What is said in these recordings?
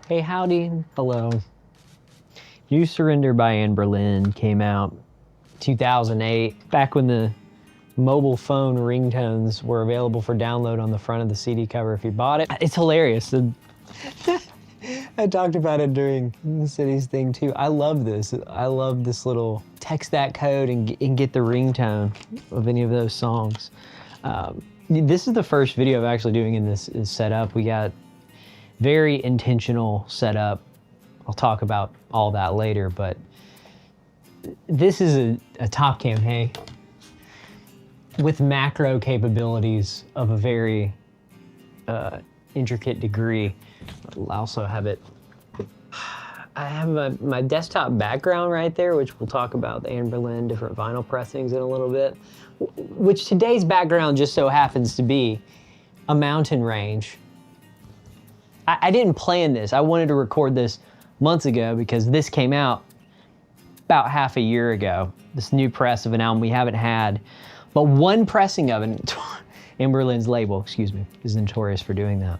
Hey, howdy, hello. New Surrender by Anberlin came out 2008, back when the mobile phone ringtones were available for download on the front of the CD cover if you bought it. It's hilarious. I talked about it during the city's thing too. I love this. I love this little text that code and get the ringtone of any of those songs. This is the first video I'm actually doing in this setup. We got very intentional setup. I'll talk about all that later, but this is a top cam, hey, with macro capabilities of a very intricate degree. I'll also have it, I have my desktop background right there, which we'll talk about the Anberlin different vinyl pressings in a little bit, which today's background just so happens to be a mountain range. I didn't plan this. I wanted to record this months ago because this came out about half a year ago, this new press of an album we haven't had, but one pressing of it, Anberlin's label, excuse me, is notorious for doing that.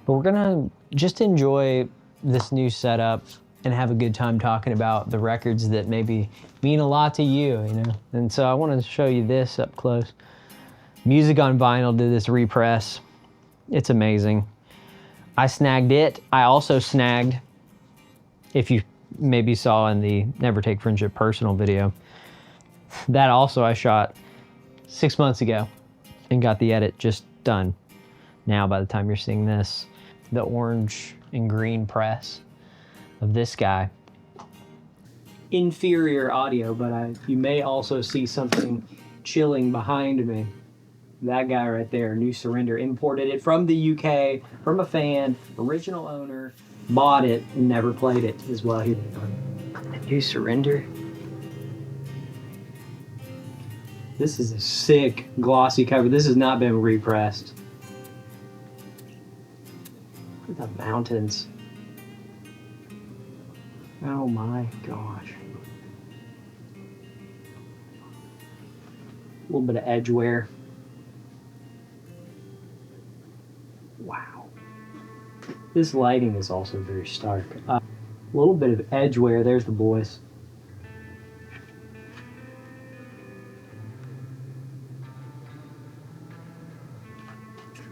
But we're gonna just enjoy this new setup and have a good time talking about the records that maybe mean a lot to you, you know? And so I wanna show you this up close. Music on Vinyl did this repress. It's amazing. I snagged it. I also snagged, if you maybe saw in the Never Take Friendship Personal video, that also I shot 6 months ago and got the edit just done. Now, by the time you're seeing this, the orange and green press of this guy. Inferior audio, but you may also see something chilling behind me. That guy right there, New Surrender, imported it from the UK, from a fan, original owner, bought it and never played it as well. Here, New Surrender. This is a sick glossy cover. This has not been repressed. Look at the mountains. Oh my gosh. A little bit of edge wear. Wow. This lighting is also very stark. A little bit of edge wear. There's the boys.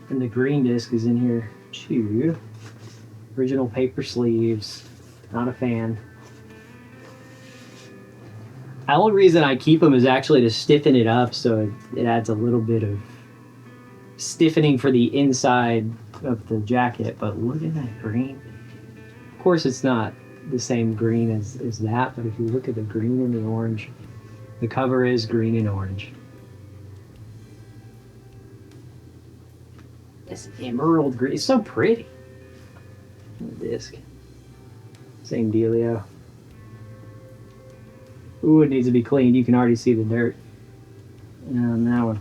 And the green disc is in here too. Original paper sleeves. Not a fan. The only reason I keep them is actually to stiffen it up, so it adds a little bit of stiffening for the inside of the jacket. But look at that green. Of course, it's not the same green as that, but if you look at the green and the orange, the cover is green and orange. This emerald green, it's so pretty. The disc, same dealio. Ooh, it needs to be cleaned. You can already see the dirt. And now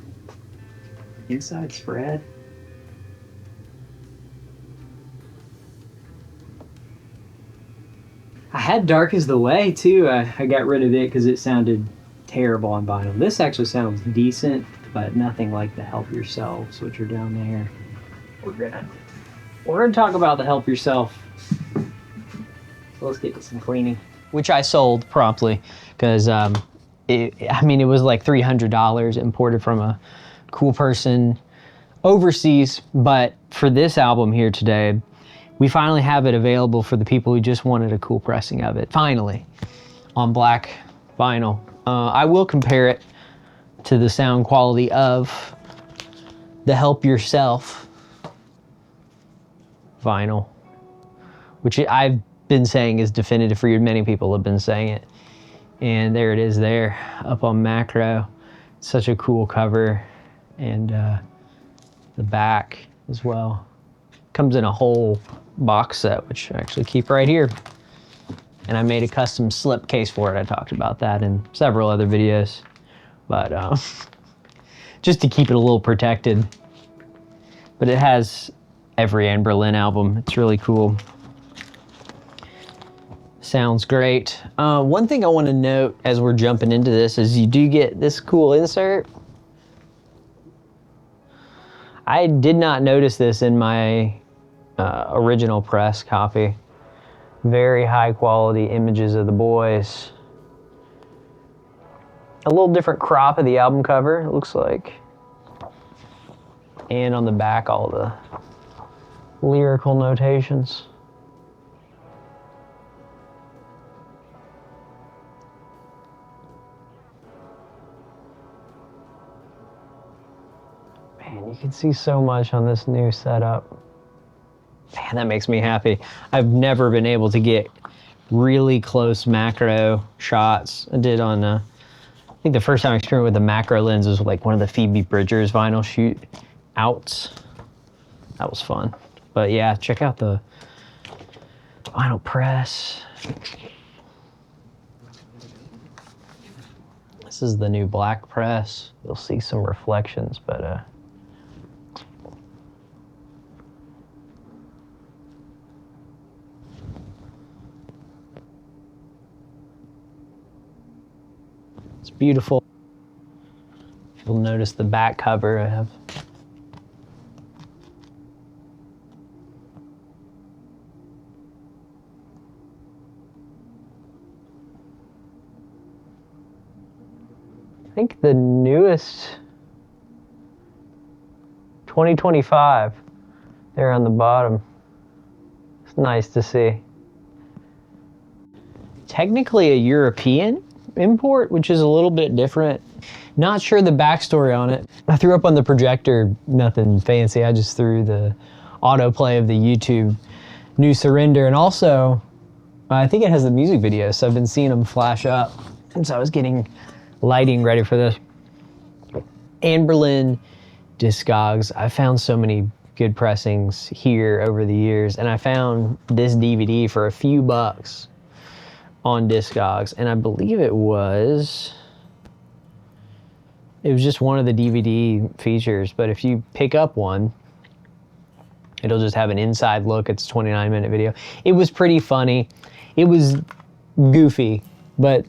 inside spread. I had Dark Is the Way too. I got rid of it because it sounded terrible on vinyl. This actually sounds decent, but nothing like the Help Yourselves, which are down there. We're gonna talk about the Help Yourself. So let's get to some cleaning, which I sold promptly because it was like $300 imported from a cool person overseas. But for this album here today, we finally have it available for the people who just wanted a cool pressing of it, finally, on black vinyl. I will compare it to the sound quality of the Help Yourself vinyl, which I've been saying is definitive for you. Many people have been saying it. And there it is there, up on macro. Such a cool cover. And the back as well. Comes in a whole box set, which I actually keep right here. And I made a custom slip case for it. I talked about that in several other videos. But just to keep it a little protected. But it has every Anberlin album. It's really cool. Sounds great. One thing I want to note as we're jumping into this is you do get this cool insert. I did not notice this in my original press copy. Very high quality images of the boys. A little different crop of the album cover, it looks like. And on the back, all the lyrical notations. Man, you can see so much on this new setup. Man, that makes me happy. I've never been able to get really close macro shots. I did on, I think the first time I experimented with the macro lens was like one of the Phoebe Bridgers vinyl shootouts. That was fun. But yeah, check out the vinyl press. This is the new black press. You'll see some reflections, but it's beautiful. You'll notice the back cover I have. I think the newest 2025 there on the bottom. It's nice to see. Technically a European import, which is a little bit different. Not sure the backstory on it. I threw up on the projector, nothing fancy. I just threw the autoplay of the YouTube New Surrender, and also I think it has the music video, so I've been seeing them flash up since I was getting lighting ready for this. Anberlin Discogs. I found so many good pressings here over the years, and I found this DVD for a few bucks on Discogs, and I believe it was just one of the DVD features, but if you pick up one, it'll just have an inside look. It's a 29-minute video. It was pretty funny. It was goofy, but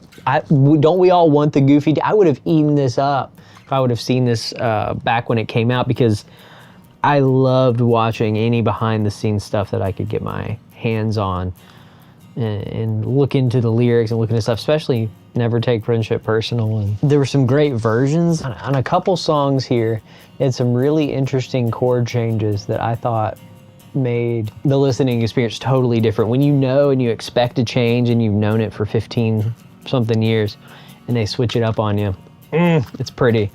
don't we all want the goofy? I would have eaten this up if I would have seen this back when it came out, because I loved watching any behind-the-scenes stuff that I could get my hands on and look into the lyrics and look into stuff, especially Never Take Friendship Personal. And there were some great versions. On a couple songs here, it had some really interesting chord changes that I thought made the listening experience totally different. When you know and you expect a change and you've known it for 15 something years and they switch it up on you, it's pretty.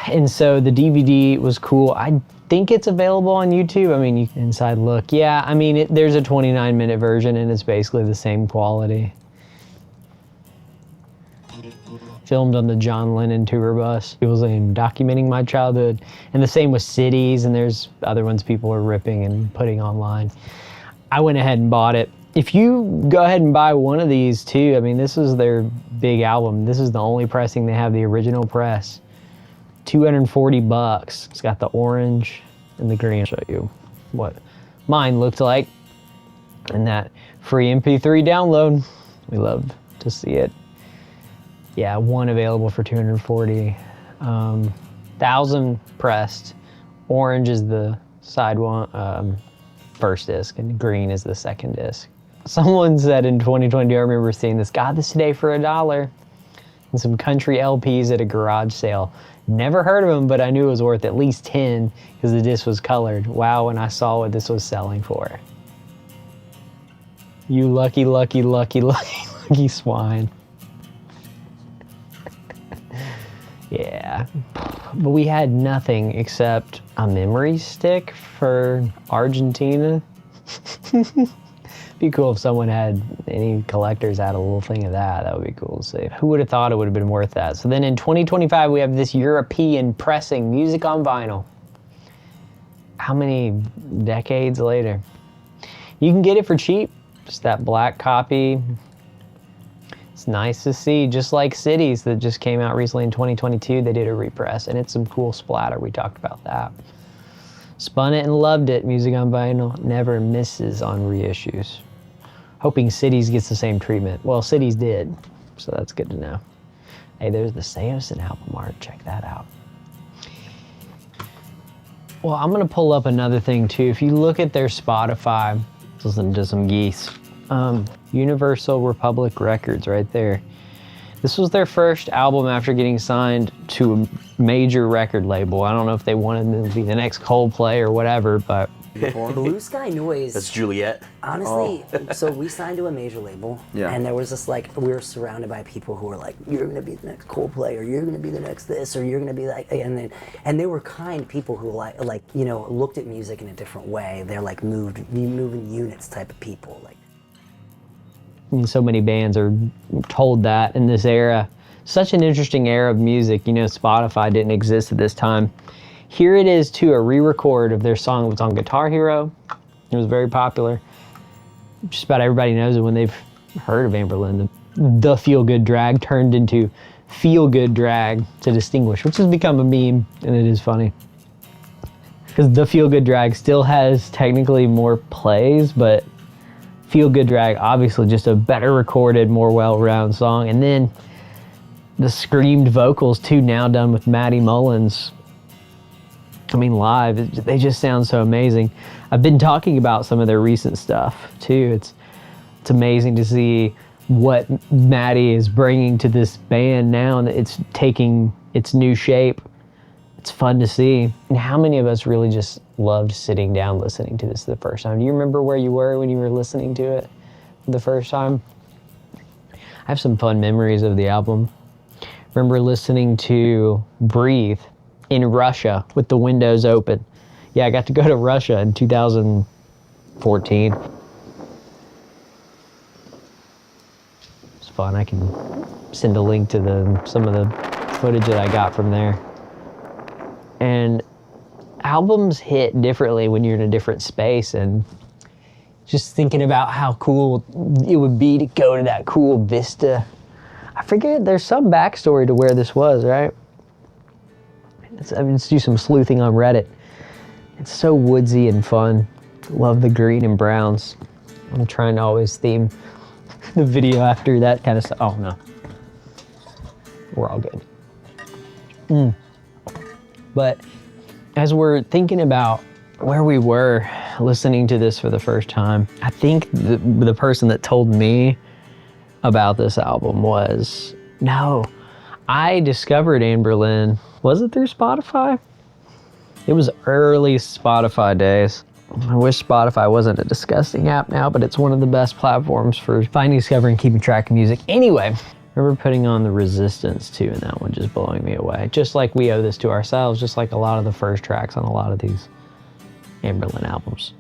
And so the DVD was cool. I think it's available on YouTube. I mean, you can inside look. Yeah, I mean, there's a 29-minute version and it's basically the same quality. Filmed on the John Lennon tour bus. People saying, documenting my childhood. And the same with Cities, and there's other ones people are ripping and putting online. I went ahead and bought it. If you go ahead and buy one of these too, I mean, this is their big album. This is the only pressing they have, the original press. 240 bucks. It's got the orange and the green. I'll show you what mine looked like. And that free MP3 download. We love to see it. Yeah, one available for 240. 1,000 pressed. Orange is the side one, first disc, and green is the second disc. Someone said in 2020, I remember seeing this, got this today for $1 and some country LPs at a garage sale. Never heard of them, but I knew it was worth at least 10 because the disc was colored. Wow, when I saw what this was selling for. You lucky, lucky, lucky, lucky, lucky swine. Yeah, but we had nothing except a memory stick for Argentina. Be cool if someone had, any collectors had a little thing of that. That would be cool to see. Who would have thought it would have been worth that? So then in 2025, we have this European pressing, music on vinyl. How many decades later? You can get it for cheap, just that black copy. It's nice to see, just like Cities that just came out recently in 2022, they did a repress, and it's some cool splatter. We talked about that. Spun it and loved it. Music on vinyl never misses on reissues. Hoping Cities gets the same treatment. Well, Cities did, so that's good to know. Hey, there's the Seosin album art. Check that out. Well, I'm gonna pull up another thing too. If you look at their Spotify, listen to some geese. Universal Republic Records right there. This was their first album after getting signed to a major record label. I don't know if they wanted to be the next Coldplay or whatever, but... Blue Sky Noise. That's Juliet. Honestly, so we signed to a major label, and there was this like, we were surrounded by people who were like, you're gonna be the next Coldplay, or you're gonna be the next this, or you're gonna be like, and they were kind people who like you know, looked at music in a different way. They're like moving units type of people. Like, I mean, so many bands are told that in this era. Such an interesting era of music. You know, Spotify didn't exist at this time. Here it is too, a re-record of their song that was on Guitar Hero. It was very popular. Just about everybody knows it when they've heard of Anberlin. The Feel Good Drag turned into Feel Good Drag to distinguish, which has become a meme, and it is funny. Because the Feel Good Drag still has technically more plays, but Feel Good Drag, obviously just a better recorded, more well-rounded song. And then the screamed vocals too, now done with Maddie Mullins. I mean, live, they just sound so amazing. I've been talking about some of their recent stuff too. It's amazing to see what Maddie is bringing to this band now, and it's taking its new shape. It's fun to see. And how many of us really just loved sitting down listening to this the first time? Do you remember where you were when you were listening to it the first time? I have some fun memories of the album. Remember listening to Breathe in Russia with the windows open. Yeah, I got to go to Russia in 2014. It's fun. I can send a link to some of the footage that I got from there. And albums hit differently when you're in a different space, and just thinking about how cool it would be to go to that cool vista. I forget, there's some backstory to where this was, right? Let's do some sleuthing on Reddit. It's so woodsy and fun. Love the green and browns. I'm trying to always theme the video after that kind of stuff. Oh no, we're all good. But as we're thinking about where we were listening to this for the first time, I think the person that told me about this album was, no, I discovered Anberlin. Was it through Spotify? It was early Spotify days. I wish Spotify wasn't a disgusting app now, but it's one of the best platforms for finding, discovering, keeping track of music. Anyway, I remember putting on The Resistance too, and that one just blowing me away. Just like We Owe This to Ourselves, just like a lot of the first tracks on a lot of these Anberlin albums.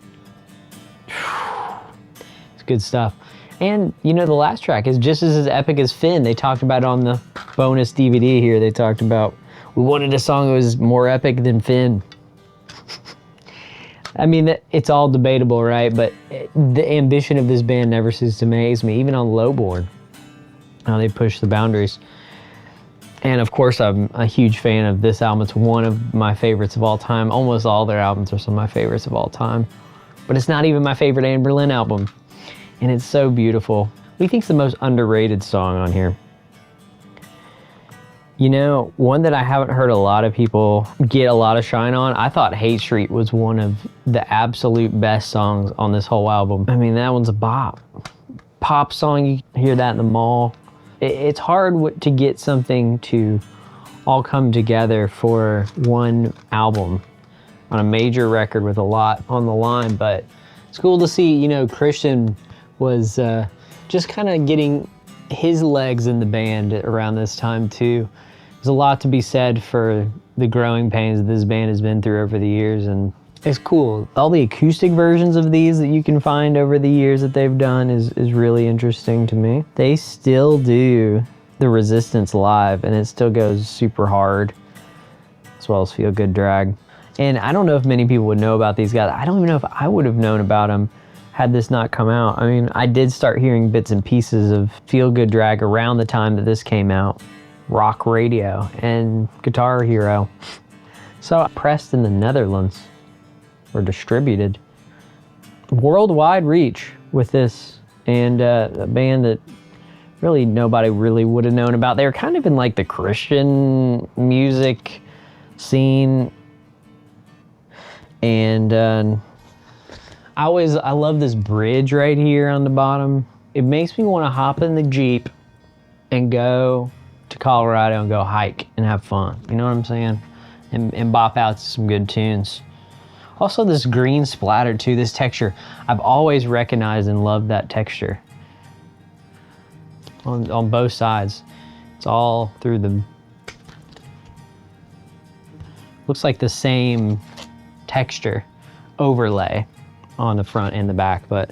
It's good stuff. And, you know, the last track is just as epic as Finn. They talked about it on the bonus DVD here. They talked about, we wanted a song that was more epic than Finn. I mean, it's all debatable, right? But the ambition of this band never ceases to amaze me, even on Lowborn. How they push the boundaries. And of course, I'm a huge fan of this album. It's one of my favorites of all time. Almost all their albums are some of my favorites of all time. But it's not even my favorite Anberlin album. And it's so beautiful. What do you think's the most underrated song on here? You know, one that I haven't heard a lot of people get a lot of shine on, I thought Hate Street was one of the absolute best songs on this whole album. I mean, that one's a bop. Pop song, you can hear that in the mall. It's hard to get something to all come together for one album on a major record with a lot on the line, but it's cool to see, you know, Christian was just kind of getting his legs in the band around this time too. There's a lot to be said for the growing pains that this band has been through over the years, and it's cool. All the acoustic versions of these that you can find over the years that they've done is really interesting to me. They still do The Resistance live, and it still goes super hard, as well as Feel Good Drag. And I don't know if many people would know about these guys. I don't even know if I would have known about them had this not come out. I mean, I did start hearing bits and pieces of Feel Good Drag around the time that this came out. Rock Radio and Guitar Hero. So pressed in the Netherlands, or distributed. Worldwide reach with this, and a band that really nobody really would have known about. They were kind of in like the Christian music scene. And I love this bridge right here on the bottom. It makes me want to hop in the Jeep and go to Colorado and go hike and have fun. You know what I'm saying? And bop out to some good tunes. Also this green splatter too, this texture. I've always recognized and loved that texture on both sides. It's all through the, looks like the same texture overlay on the front and the back. But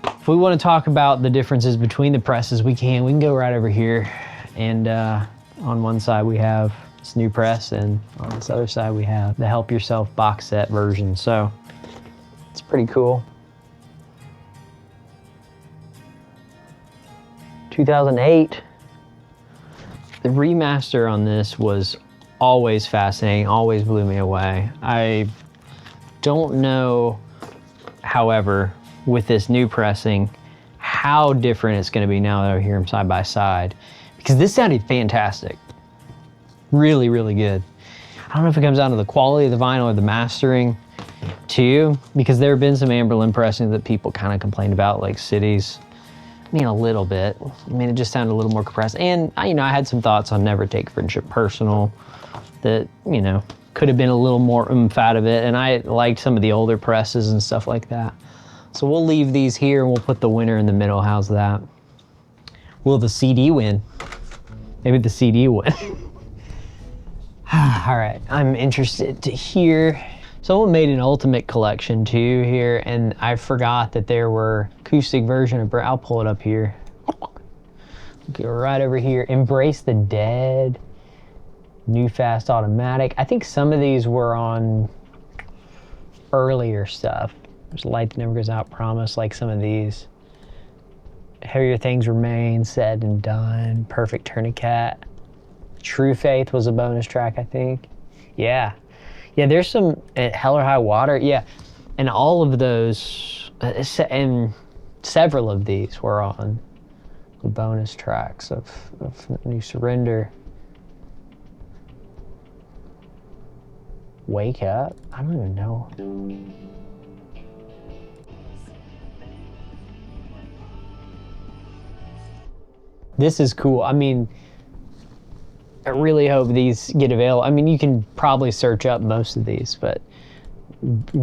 if we want to talk about the differences between the presses, we can go right over here. And on one side we have this new press, and on this other side we have the Help Yourself box set version. So it's pretty cool. 2008. The remaster on this was always fascinating, always blew me away. I don't know, however, with this new pressing, how different it's gonna be now that I hear them side by side, because this sounded fantastic. Really, really good. I don't know if it comes down to the quality of the vinyl or the mastering too, because there have been some Anberlin pressings that people kind of complained about, like Cities. I mean, a little bit. I mean, it just sounded a little more compressed. And I had some thoughts on Never Take Friendship Personal that, could have been a little more oomph out of it. And I liked some of the older presses and stuff like that. So we'll leave these here and we'll put the winner in the middle. How's that? Will the CD win? Maybe the CD will win. All right, I'm interested to hear. Someone made an ultimate collection too here, and I forgot that there were acoustic version of, I'll pull it up here. Go right over here. Embrace the Dead, New Fast Automatic. I think some of these were on earlier stuff. There's Light That Never Goes Out, Promise, like some of these. Heavier Things Remain, Said and Done, Perfect Tourniquet. True Faith was a bonus track, I think. Yeah, there's some Hell or High Water, yeah. And all of those, and several of these were on the bonus tracks of New Surrender. Wake Up, I don't even know. This is cool. I mean, I really hope these get available. I mean, you can probably search up most of these, but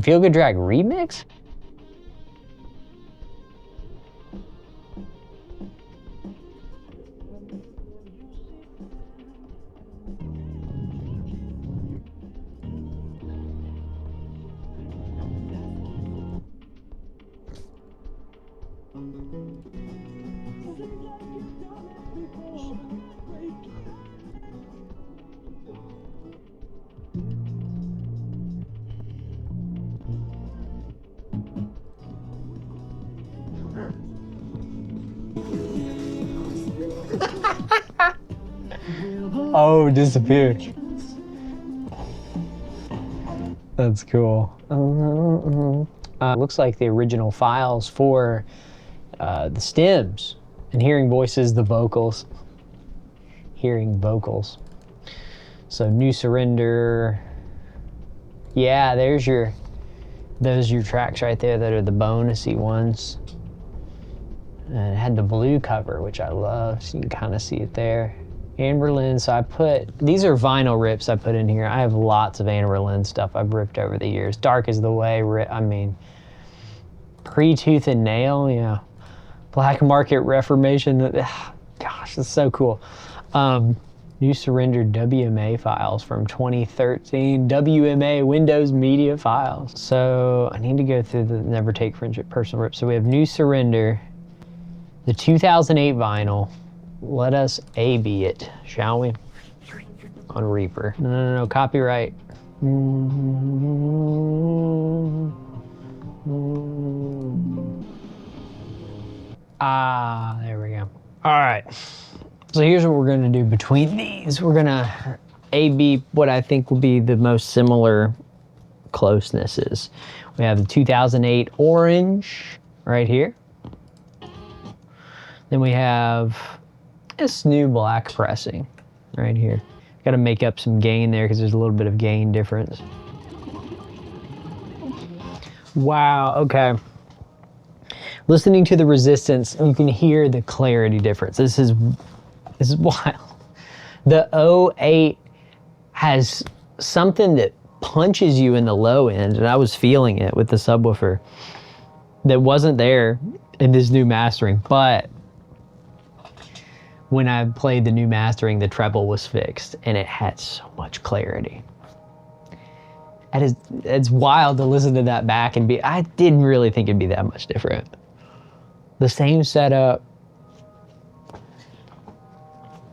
Feel Good Drag Remix? Oh, disappeared. That's cool. Looks like the original files for the stems, and Hearing Voices, the vocals. Hearing vocals. So New Surrender. Yeah, those are your tracks right there that are the bonusy ones. And it had the blue cover, which I love, so you can kind of see it there. Anberlin, so these are vinyl rips I put in here. I have lots of Anberlin stuff I've ripped over the years. Dark is the Way, I mean, Pre-Tooth and Nail, yeah. Black Market Reformation, gosh, that's so cool. New Surrender WMA files from 2013. WMA, Windows Media Files. So I need to go through the Never Take Friendship Personal Rip. So we have New Surrender, the 2008 vinyl. Let us A-B it, shall we? On Reaper. No, copyright. Ah, there we go. All right. So here's what we're gonna do between these. We're gonna A-B what I think will be the most similar closenesses. We have the 2008 orange right here. Then we have this new black pressing right here. Got to make up some gain there because there's a little bit of gain difference. Wow, okay. Listening to the Resistance, you can hear the clarity difference. This is wild. The AOTY has something that punches you in the low end, and I was feeling it with the subwoofer that wasn't there in this new mastering, but when I played the new mastering, the treble was fixed and it had so much clarity. It's wild to listen to that back and I didn't really think it'd be that much different. The same setup.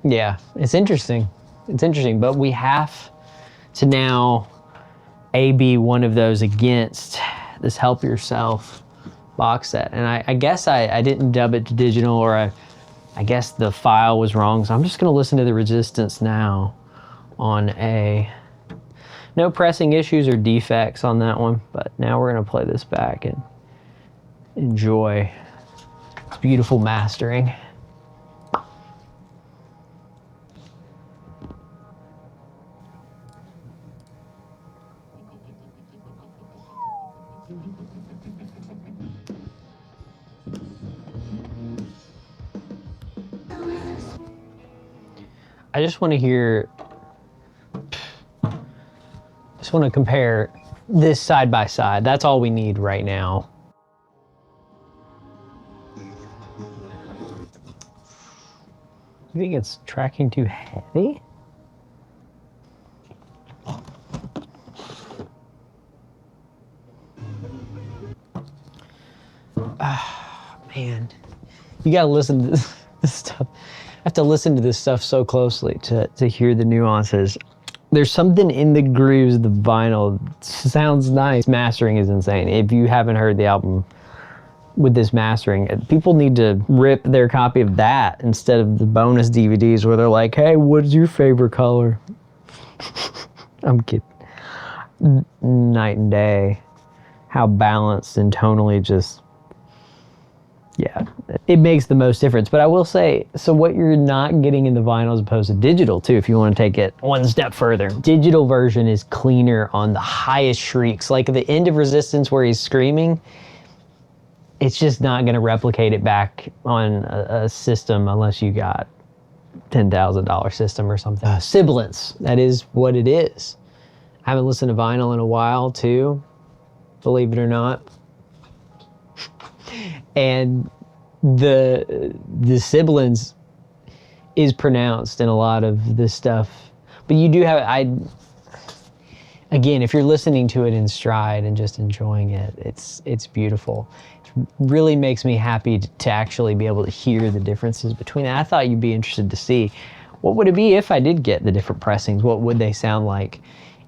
Yeah, it's interesting. It's interesting, but we have to now A/B one of those against this Help Yourself box set. And I guess I didn't dub it to digital, or I guess the file was wrong. So I'm just gonna listen to the Resistance now on A. No pressing issues or defects on that one, but now we're gonna play this back and enjoy this beautiful mastering. I just want to hear, just want to compare this side by side. That's all we need right now. You think it's tracking too heavy? Man, you gotta listen to this stuff. I have to listen to this stuff so closely to hear the nuances. There's something in the grooves of the vinyl. Sounds nice. Mastering is insane. If you haven't heard the album with this mastering, people need to rip their copy of that instead of the bonus DVDs where they're like, hey, what's your favorite color? I'm kidding. Night and day. How balanced and tonally just, yeah, it makes the most difference. But I will say, so what you're not getting in the vinyl as opposed to digital too, if you want to take it one step further, digital version is cleaner on the highest shrieks. Like at the end of Resistance where he's screaming, it's just not going to replicate it back on a system unless you got $10,000 system or something. Sibilance, that is what it is. I haven't listened to vinyl in a while too, believe it or not. And the sibilance is pronounced in a lot of this stuff. But you do have, again, if you're listening to it in stride and just enjoying it, it's beautiful. It really makes me happy to actually be able to hear the differences between it. I thought you'd be interested to see, what would it be if I did get the different pressings? What would they sound like,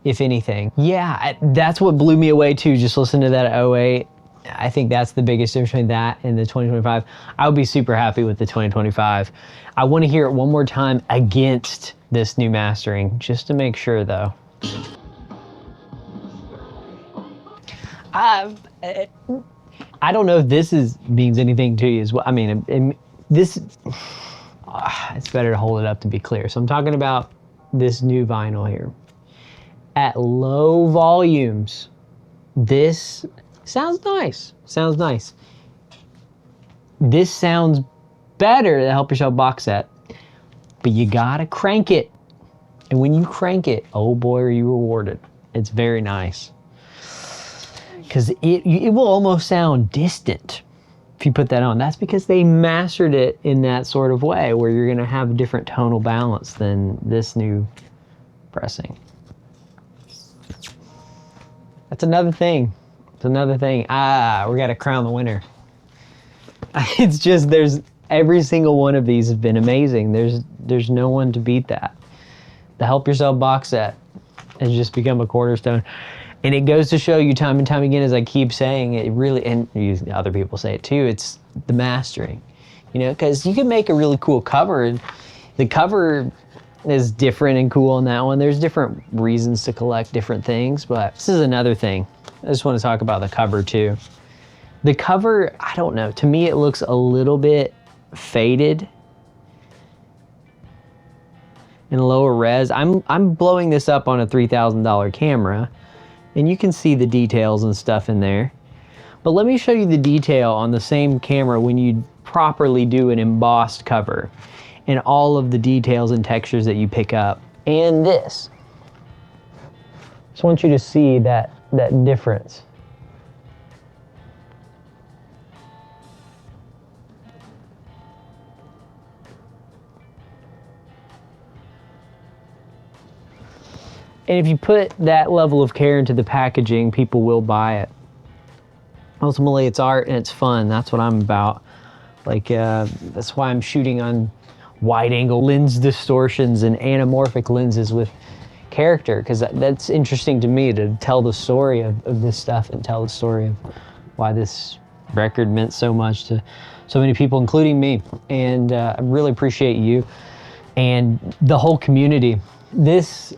if anything? Yeah, that's what blew me away too, just listening to that at 08. I think that's the biggest difference between that and the 2025. I would be super happy with the 2025. I want to hear it one more time against this new mastering, just to make sure though. I don't know if this means anything to you as well. I mean, it's better to hold it up to be clear. So I'm talking about this new vinyl here. At low volumes, this sounds nice. Sounds nice. This sounds better than Help Yourself box set, but you gotta crank it. And when you crank it, oh boy, are you rewarded. It's very nice. Because it will almost sound distant if you put that on. That's because they mastered it in that sort of way where you're gonna have a different tonal balance than this new pressing. That's another thing. It's another thing. We gotta crown the winner. It's just, every single one of these has been amazing. There's no one to beat that. The Help Yourself box set has just become a cornerstone. And it goes to show you time and time again, as I keep saying, it really, and other people say it too, it's the mastering. You know, because you can make a really cool cover, and the cover is different and cool on that one. There's different reasons to collect different things, but this is another thing. I just want to talk about the cover too. The cover, I don't know, to me it looks a little bit faded in lower res. I'm blowing this up on a $3,000 camera, and you can see the details and stuff in there. But let me show you the detail on the same camera when you properly do an embossed cover and all of the details and textures that you pick up. And this. Just want you to see that difference. And if you put that level of care into the packaging, people will buy it. Ultimately, it's art and it's fun. That's what I'm about. Like, that's why I'm shooting on wide angle lens distortions and anamorphic lenses with character, because that's interesting to me, to tell the story of this stuff and tell the story of why this record meant so much to so many people, including me. And I really appreciate you and the whole community. This,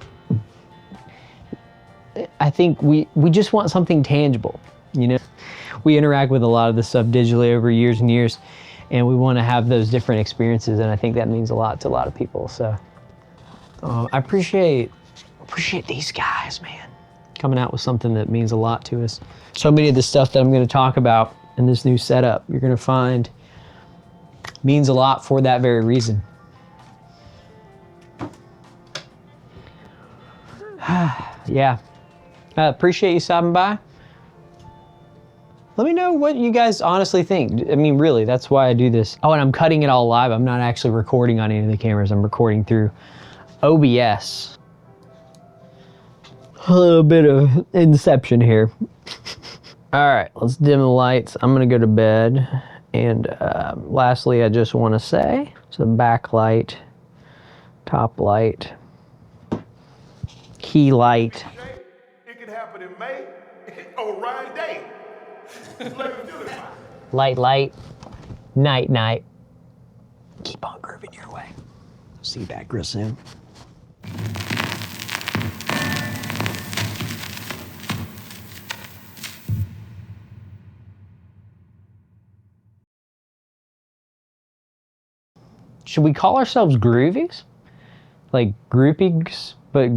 I think we just want something tangible, you know? We interact with a lot of this stuff digitally over years and years, and we want to have those different experiences, and I think that means a lot to a lot of people. So I appreciate these guys, man, coming out with something that means a lot to us. So many of the stuff that I'm going to talk about in this new setup, you're going to find means a lot for that very reason. Yeah. I appreciate you stopping by. Let me know what you guys honestly think. I mean, really, that's why I do this. Oh, and I'm cutting it all live. I'm not actually recording on any of the cameras. I'm recording through OBS. A little bit of inception here. All right, let's dim the lights. I'm gonna go to bed. And lastly, I just wanna say, so backlight, top light, key light. It could happen in May. Oh, right day. Light, light, night, night. Keep on grooving your way. See you back real soon. Should we call ourselves groovies? Like groupies, but